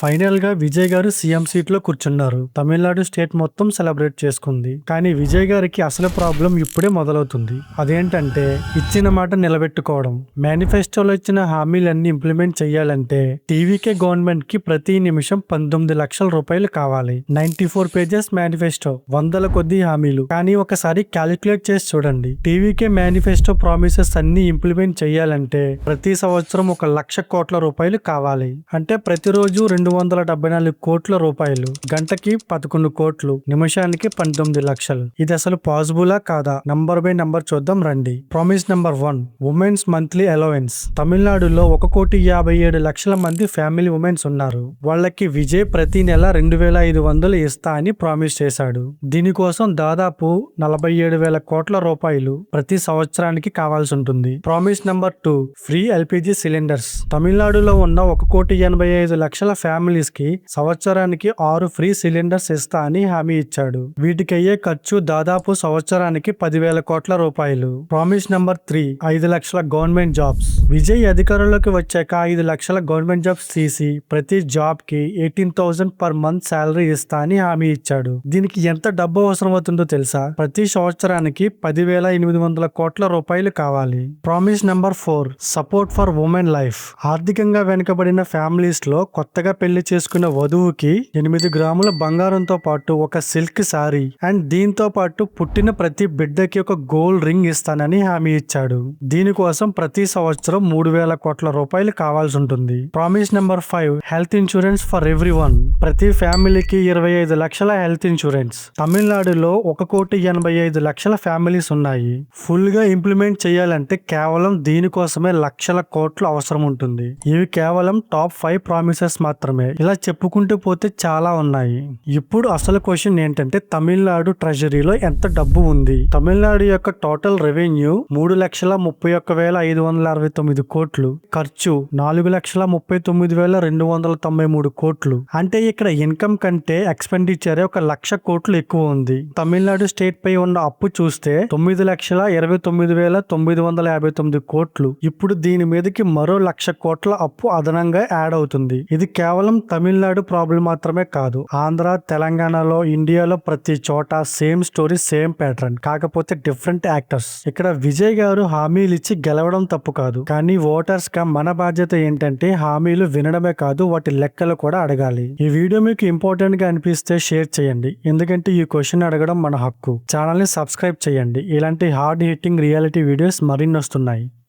Final గా విజయ్ గారు CM seat లో కూర్చున్నారు. తమిళనాడు స్టేట్ మొత్తం సెలబ్రేట్ చేసుకుంది. కానీ విజయ్ గారికి అసలు ప్రాబ్లం ఇప్పుడే మొదలవుతుంది. అదేంటంటే ఇచ్చిన మాట నిలబెట్టుకోవడం. మేనిఫెస్టోలో ఇచ్చిన హామీలన్నీ ఇంప్లిమెంట్ చేయాలంటే టీవీకే గవర్నమెంట్ కి ప్రతి నిమిషం 19 లక్షల రూపాయలు కావాలి. 94 పేజెస్ మేనిఫెస్టో, వందల కొద్ది హామీలు. కానీ ఒకసారి క్యాలిక్యులేట్ చేసి చూడండి. టీవీకే మేనిఫెస్టో ప్రామిసెస్ అన్ని ఇంప్లిమెంట్ చేయాలంటే ప్రతి సంవత్సరం 1,00,000 కోట్ల రూపాయలు కావాలి. అంటే ప్రతిరోజు 274 కోట్ల రూపాయలు, గంటకి 11 కోట్లు, నిమిషానికి 19 లక్షలు. ఇది అసలు పాసిబులా కాదా? నంబర్ బై నంబర్ చూద్దాం రండి. Promise number 1, women's monthly allowance. తమిళనాడులో 1,57,00,000 మంది ఫ్యామిలీ ఉమెన్స్ ఉన్నారు. వాళ్ళకి విజయ్ ప్రతి నెల 2,500 ఇస్తా అని ప్రామిస్ చేశాడు. దీనికోసం దాదాపు 47,000 కోట్ల రూపాయలు ప్రతి సంవత్సరానికి కావాల్సి ఉంటుంది. Promise number 2, free LPG cylinders. తమిళనాడులో ఉన్న 1,85,00,000 ఫ్యామిలీస్ కి సంవత్సరానికి 6 ఫ్రీ సిలిండర్స్ ఇస్తా అని హామీ ఇచ్చాడు. వీటికి అయ్యే ఖర్చు దాదాపు సంవత్సరానికి 10,000 కోట్ల రూపాయలు. ప్రామిస్ నెంబర్ 3, 5 లక్షల గవర్నమెంట్ జాబ్స్. విజయ్ అధికారంలోకి వచ్చాక 5 లక్షల గవర్నమెంట్ జాబ్స్ తీసి ప్రతి జాబ్ కి 18,000 పర్ మంత్ శాలరీ ఇస్తా అని హామీ ఇచ్చాడు. దీనికి ఎంత డబ్బు అవసరం అవుతుందో తెలుసా? ప్రతి సంవత్సరానికి 10,800 కోట్ల రూపాయలు కావాలి. Promise number 4, support for women life. ఆర్థికంగా వెనుకబడిన ఫ్యామిలీస్ లో కొత్తగా పెళ్లి చేసుకున్న వధువుకి 8 గ్రాముల బంగారంతో పాటు ఒక సిల్క్ సారీ అండ్ దీంతో పాటు పుట్టిన ప్రతి బిడ్డకి ఒక గోల్డ్ రింగ్ ఇస్తానని హామీ ఇచ్చాడు. దీనికోసం ప్రతి సంవత్సరం 3,000 కోట్ల రూపాయలు కావాల్సి ఉంటుంది. Promise number 5, health insurance for everyone. ప్రతి ఫ్యామిలీకి 25 లక్షల హెల్త్ ఇన్సూరెన్స్. తమిళనాడులో 1,85,00,000 ఫ్యామిలీస్ ఉన్నాయి. ఫుల్ గా ఇంప్లిమెంట్ చేయాలంటే కేవలం దీనికోసమే లక్షల కోట్లు అవసరం ఉంటుంది. ఇవి కేవలం టాప్ 5 ప్రామిసెస్ మాత్రమే. ఇలా చెప్పుకుంటూ పోతే చాలా ఉన్నాయి. ఇప్పుడు అసలు క్వశ్చన్ ఏంటంటే తమిళనాడు ట్రెజరీలో ఎంత డబ్బు ఉంది? తమిళనాడు యొక్క టోటల్ రెవెన్యూ 3,31,569 కోట్లు, ఖర్చు 4,39,293 కోట్లు. అంటే ఇక్కడ ఇన్కమ్ కంటే ఎక్స్పెండిచర్ 1,00,000 కోట్లు ఎక్కువ ఉంది. తమిళనాడు స్టేట్ పై ఉన్న అప్పు చూస్తే 9,29,959 కోట్లు. ఇప్పుడు దీని మీదకి మరో 1,00,000 కోట్ల అప్పు అదనంగా యాడ్ అవుతుంది. ఇది కేవలం తమిళనాడు ప్రాబ్లం మాత్రమే కాదు. ఆంధ్ర, తెలంగాణలో, ఇండియాలో ప్రతి చోట సేమ్ స్టోరీ, సేమ్ ప్యాటర్న్. కాకపోతే డిఫరెంట్ యాక్టర్స్. ఇక్కడ విజయ్ గారు హామీలు ఇచ్చి గెలవడం తప్పు కాదు. కానీ ఓటర్స్ గా మన బాధ్యత ఏంటంటే హామీలు వినడమే కాదు, వాటి లెక్కలు కూడా అడగాలి. ఈ వీడియో మీకు ఇంపార్టెంట్ గా అనిపిస్తే షేర్ చేయండి. ఎందుకంటే ఈ క్వశ్చన్ అడగడం మన హక్కు. ఛానల్ ని సబ్స్క్రైబ్ చేయండి. ఇలాంటి హార్డ్ హిట్టింగ్ రియాలిటీ వీడియోస్ మరిన్ని వస్తున్నాయి.